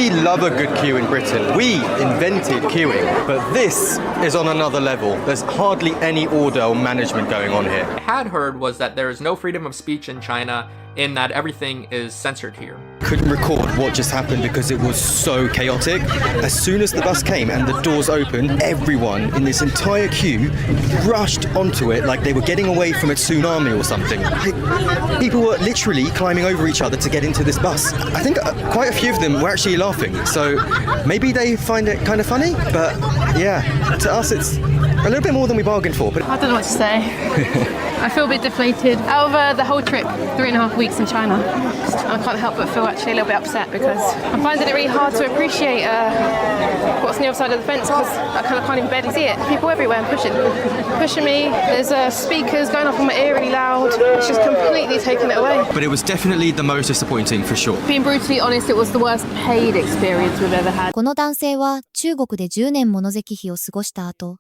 We love a good queue in Britain. We invented queuing. But this is on another level. There's hardly any order or management going on here. I had heard was that there is no freedom of speech in China, in that everything is censored here. Couldn't record what just happened because it was so chaotic. As soon as the bus came and the doors opened, everyone in this entire queue rushed onto it like they were getting away from a tsunami or something. People were literally climbing over each other to get into this bus. I think quite a few of them were actually laughing, so maybe they find it kind of funny, but yeah, to us it's a little bit more than we bargained for. But I don't know what to say. I feel a bit deflated. Over the whole trip, 3.5 weeks in China, I can't help but feel actually a little bit upset because I'm finding it really hard to appreciate what's on the other side of the fence because I kind of can't even barely see it. People everywhere pushing me. There's speakers going off in my ear really loud. It's just completely taking it away. But it was definitely the most disappointing for sure. Being brutally honest, it was the worst paid experience we've ever had. この男性は中国で10年もの石碑を過ごした後、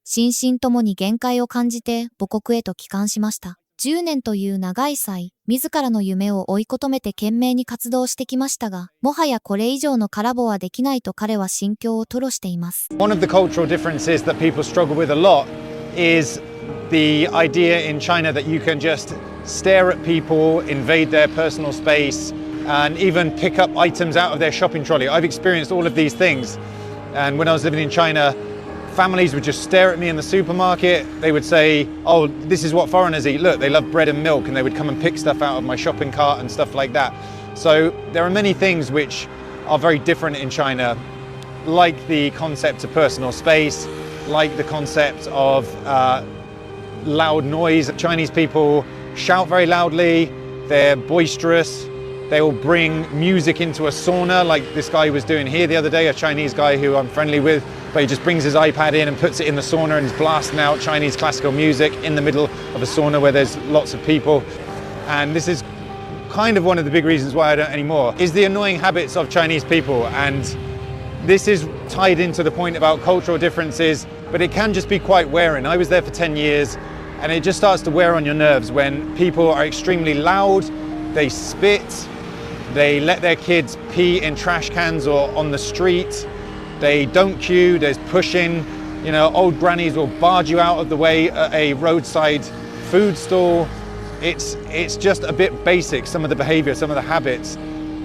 心身ともに限界を感じて母国へと帰還しました。10年という長い歳、自らの夢を追い求めて懸命に活動してきましたが、もはやこれ以上のコラボはできないと彼は心境を吐露しています。One of the cultural differences that people struggle with a lot is the idea in China that you can just stare at people, invade their personal space, and even pick up items out of their shopping trolley. I've experienced all of these things, and when I was living in China, families would just stare at me in the supermarket. They would say, oh, this is what foreigners eat. Look, they love bread and milk. And they would come and pick stuff out of my shopping cart and stuff like that. So there are many things which are very different in China, like the concept of personal space, like the concept of loud noise. Chinese people shout very loudly. They're boisterous. They will bring music into a sauna, like this guy was doing here the other day, a Chinese guy who I'm friendly with, but he just brings his iPad in and puts it in the sauna and is blasting out Chinese classical music in the middle of a sauna where there's lots of people. And this is kind of one of the big reasons why I don't anymore, is the annoying habits of Chinese people. And this is tied into the point about cultural differences, but it can just be quite wearing. I was there for 10 years and it just starts to wear on your nerves when people are extremely loud, they spit, they let their kids pee in trash cans or on the street. They don't queue, there's pushing. You know, old grannies will barge you out of the way at a roadside food stall. It's just a bit basic, some of the behavior, some of the habits,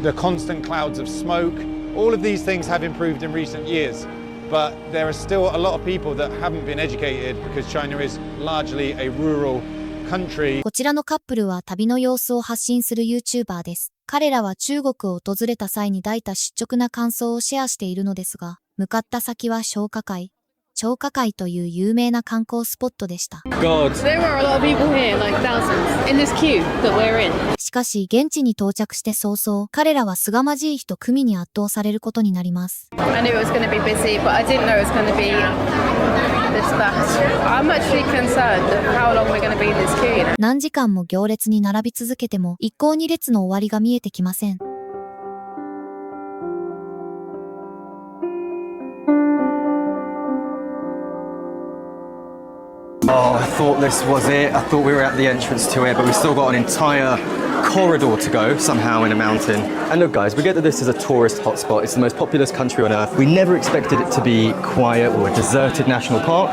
the constant clouds of smoke. All of these things have improved in recent years, but there are still a lot of people that haven't been educated because China is largely a rural country. こちらのカップルは旅の様子を発信する YouTuber です。彼らは中国を訪れた際に抱いた率直な感想をシェアしているのですが、向かった先は張家界。張家界という有名な観光スポットでした。God. There were a lot of people here, like thousands, in this queue that we're in. しかし現地に到着して早々、彼らは凄まじい人組に圧倒されることになります。I knew it was going to be busy, but I didn't know it was going to be this fast. I'm actually concerned how long we're going to be in this queue. 何時間も行列に並び続けても一向に列の終わりが見えてきません。Oh, I thought this was it. I thought we were at the entrance to it, but we've still got an entire corridor to go somehow in a mountain. And look guys, we get that this is a tourist hotspot. It's the most populous country on earth. We never expected it to be quiet or a deserted national park.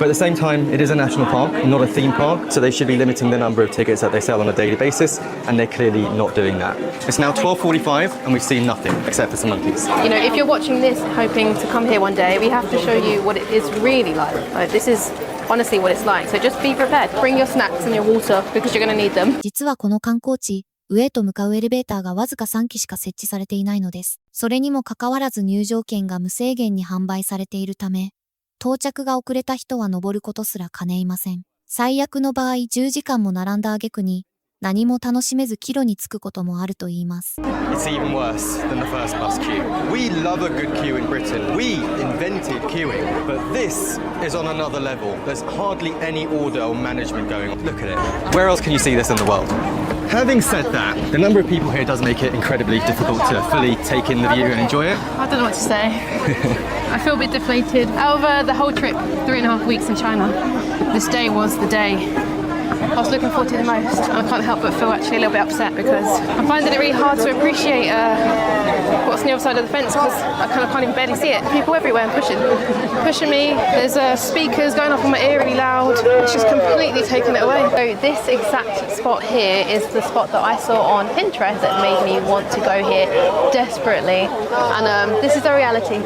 But at the same time, it is a national park, not a theme park, so they should be limiting the number of tickets that they sell on a daily basis, and they're clearly not doing that. It's now 12:45, and we've seen nothing except for some monkeys. You know, if you're watching this hoping to come here one day, we have to show you what it is really like. Like, this is honestly what it's like. So just be prepared. Bring your snacks and your water because you're going to need them. 実はこの観光地、上へと向かうエレベーターがわずか3基しか設置されていないのです。それにもかかわらず入場券が無制限に販売されているため、到着が遅れた人は登ることすら叶いません。最悪の場合10時間も並んだ挙句に、何も楽しめず帰路に着くこともあると言います。It's even worse than the first bus queue. We love a good queue in Britain. We invented queuing. But this is on another level. There's hardly any order or management going on. Look at it. Where else can you see this in the world? Having said that, the number of people here does make it incredibly difficult to fully take in the view and enjoy it. I don't know what to say. I feel a bit deflated. Over the whole trip, 3.5 weeks in China, this day was the day. I was looking forward to the most. And I can't help but feel actually a little bit upset because I'm finding it really hard to appreciate what's on the other side of the fence because I kind of can't even barely see it. People everywhere and pushing me. There's speakers going off in my ear really loud. It's just completely taken it away. So this exact spot here is the spot that I saw on Pinterest that made me want to go here desperately. And this is the reality.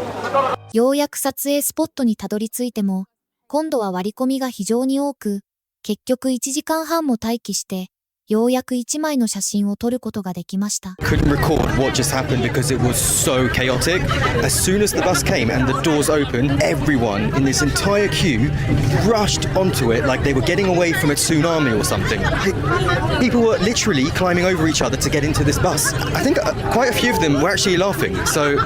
ようやく撮影スポットにたどり着いても、今度は割り込みが非常に多く、結局1時間半も待機して、ようやく1枚の写真を撮ることができました。Couldn't record what just happened because it was so chaotic. As soon as the bus came and the doors opened, everyone in this entire queue rushed onto it like they were getting away from a tsunami or something. People were literally climbing over each other to get into this bus. I think quite a few of them were actually laughing. So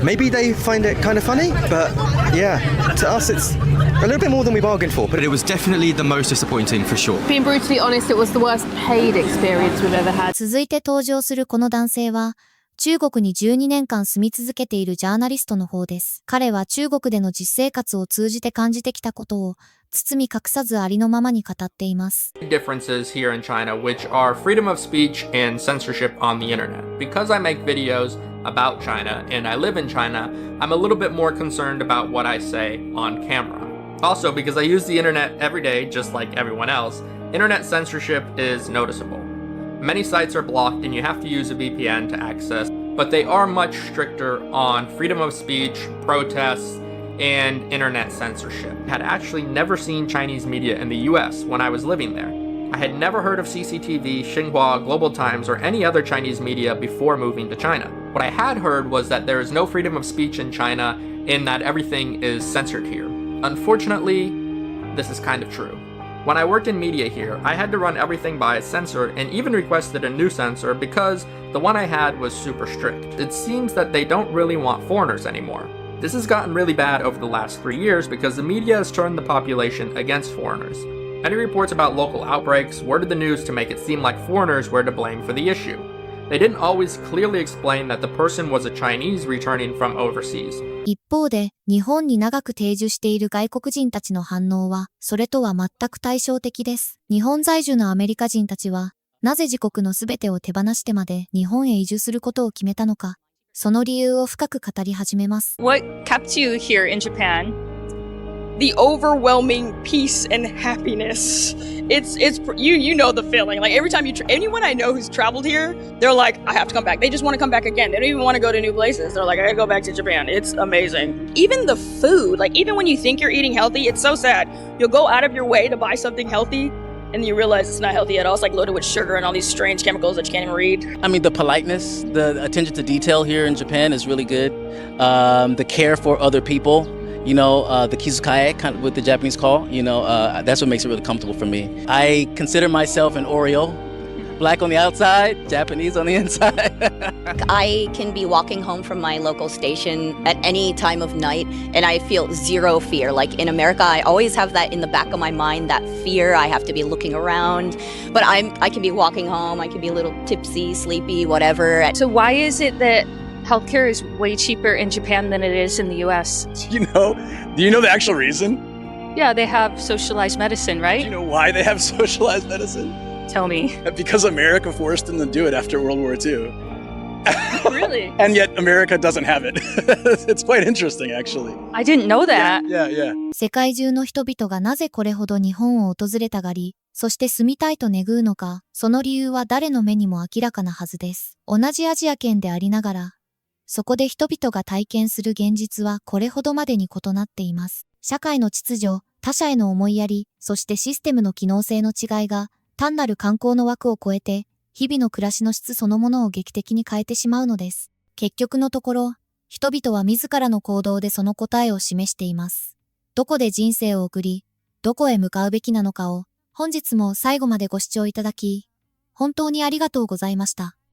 maybe they find it kind of funny, but yeah, to us it's a little bit more than we bargained for. But it was definitely the most disappointing for sure. Being brutally honest, it was the worst paid experience we've ever had. 続いて登場するこの男性は、中国に12年間住み続けているジャーナリストの方です。彼は中国での実生活を通じて感じてきたことを、包み隠さずありのままに語っています。Differences here in China, which are freedom of speech and censorship on the internet. Because I make videos about China and I live in China, I'm a little bit more concerned about what I say on camera. Also, because I use the internet every day, just like everyone else, internet censorship is noticeable. Many sites are blocked and you have to use a VPN to access, but they are much stricter on freedom of speech, protests, and internet censorship. I had actually never seen Chinese media in the US when I was living there. I had never heard of CCTV, Xinhua, Global Times, or any other Chinese media before moving to China. What I had heard was that there is no freedom of speech in China and that everything is censored here. Unfortunately, this is kind of true. When I worked in media here, I had to run everything by a censor and even requested a new censor because the one I had was super strict. It seems that they don't really want foreigners anymore. This has gotten really bad over the last 3 years because the media has turned the population against foreigners. Any reports about local outbreaks worded the news to make it seem like foreigners were to blame for the issue. They didn't always clearly explain that the person was a Chinese returning from overseas. 一方で、日本に長く定住している外国人たちの反応は、それとは全く対照的です。日本在住のアメリカ人たちは、なぜ自国のすべてを手放してまで日本へ移住することを決めたのか、その理由を深く語り始めます。What kept you here in Japan? The overwhelming peace and happiness. It's you know the feeling. Like every time anyone I know who's traveled here, they're like, I have to come back. They just want to come back again. They don't even want to go to new places. They're like, I gotta go back to Japan. It's amazing. Even the food, like even when you think you're eating healthy, it's so sad. You'll go out of your way to buy something healthy, and you realize it's not healthy at all. It's like loaded with sugar and all these strange chemicals that you can't even read. I mean, the politeness, the attention to detail here in Japan is really good. The care for other people. You know, the kizukae, kind of what the Japanese call, you know, that's what makes it really comfortable for me. I consider myself an Oreo. Black on the outside, Japanese on the inside. I can be walking home from my local station at any time of night and I feel zero fear. Like in America, I always have that in the back of my mind, that fear. I have to be looking around. But I can be walking home, I can be a little tipsy, sleepy, whatever. So why is it that healthcare is way cheaper in Japan than it is in the US? Do you know the actual reason? Yeah, they have socialized medicine, Do right? you know why they have socialized medicine? Tell me. Because America forced them to do it after World War II. Really? And yet America doesn't have it. It's quite interesting, actually. I didn't know that. Yeah. 世界中の人々がなぜこれほど日本を訪れたがり、そして住みたいと願うのか、その理由は誰の目にも明らかなはずです。同じアジア圏でありながら、そこで人々が体験する現実はこれほどまでに異なっています。社会の秩序、他者への思いやり、そしてシステムの機能性の違いが、単なる観光の枠を超えて、日々の暮らしの質そのものを劇的に変えてしまうのです。結局のところ、人々は自らの行動でその答えを示しています。どこで人生を送り、どこへ向かうべきなのかを、本日も最後までご視聴いただき、本当にありがとうございました。